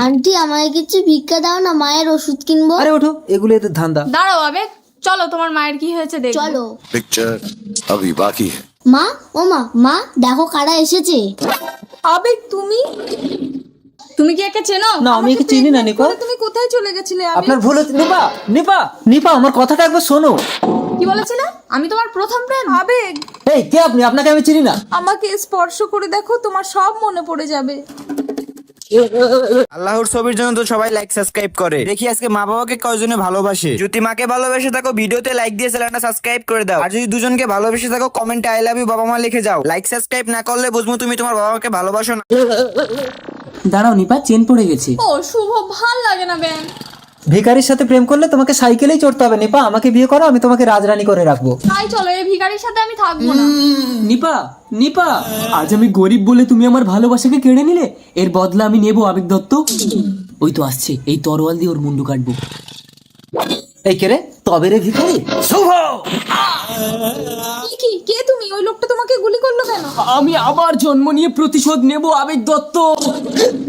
Aunty আমাকে কিছু ভিক্ষা দাও না, মায়ের ওষুধ কিনবো। আরে ওঠো, এগুলো এদের ধান্দা। দাঁড়াও আবেগ, চলো তোমার মায়ের কি হয়েছে দেখো। চলো। पिक्चर अभी बाकी है। মা, ও মা, মা দেখো কারা এসেছে। আবেগ তুমি তুমি কি একে চেনো? না, আমি একে চিনি না নিপা। তুমি কোথায় চলে গেছিলে আবেগ? আপনার ভুল হচ্ছে। নিপা, নিপা, নিপা, আমার কথাটা একবার শোনো। কি বলেছিলে? আমি তোমার প্রথম প্রেম। আবেগ, এই কে আপনি? আপনাকে আমি চিনি না। আমাকে স্পর্শ করে দেখো, তোমার সব মনে পড়ে যাবে। আল্লাহর ছবির জন্য তো সবাই লাইক সাবস্ক্রাইব করে। দেখি আজকে মা বাবাকে কয়জনে ভালোবাসে। যদি মাকে ভালোবেসে থাকো ভিডিওতে লাইক দিয়ে চ্যানেলটা সাবস্ক্রাইব করে দাও। আর যদি দুজনকে ভালোবেসে থাকো কমেন্টে আই লাভ ইউ বাবা মা লিখে যাও। লাইক সাবস্ক্রাইব না করলে বুঝবো তুমি তোমার বাবা মাকে ভালোবাসো না। দাঁড়াও নিপা, চেন পড়ে গেছে। ও শুভ, ভাল লাগে না ব্যাং। ভিখারির সাথে প্রেম করলে তোমাকে সাইকেলেই চড়তে হবে নিপা। আমাকে বিয়ে করো, আমি তোমাকে রাজরানী করে রাখবো। তাই চলো, এই ভিখারির সাথে আমি থাকবো না। নিপা, নিপা, আজ আমি গরিব বলে তুমি আমার ভালোবাসাকে কেড়ে নিলে। এর বদলা আমি নেবো আবেগ দত্ত। ওই তো আসছে, এই তরোয়াল দিয়ে ওর মুন্ডু কাটবো। এই কে রে? তবে রে ভিখারি। শুভ! কি কে তুমি? ওই লোকটা তোমাকে গুলি করলো কেন? আমি আবার জন্ম নিয়ে প্রতিশোধ নেবো আবেগ দত্ত।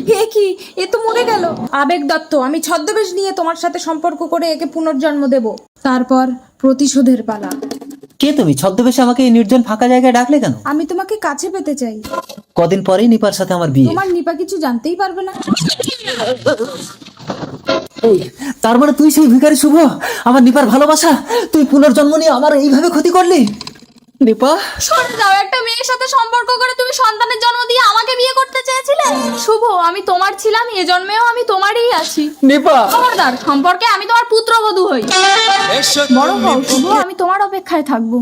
কে কি? এ তো মরে গেল। আবেগ দত্ত, আমি ছদ্মবেশ নিয়ে তোমার সাথে সম্পর্ক করে একে পুনর্জন্ম দেব। তারপর প্রতিশোধের পালা। কে তুমি? ছদ্মবেশে আমাকে এই নির্জন ফাঁকা জায়গায় ডাকলে কেন? আমি তোমাকে কাছে পেতে চাই। কদিন পরেই নিপার সাথে আমার বিয়ে। তোমার নিপা কিছু জানতেই পারবে না। এই, তার মানে তুই সেই ভিখারি শুভ? আমার নিপার ভালোবাসা তুই পুনর্জন্ম নিয়ে আমার এইভাবে ক্ষতি করলি? নিপা, সরে যাও। একটা মেয়ের সাথে সম্পর্ক করে তুমি সন্তানের জন্ম দিয়ে আমাকে বিয়ে করতে চেয়েছিলে। শুভ, আমি তোমার ছিলাম, এ জন্মেও আমি তোমারই আছি। নিপা, খবরদার, সম্পর্কে আমি তোমার পুত্রবধূ হই। বড় হও শুভ, আমি তোমার অপেক্ষায় থাকবো।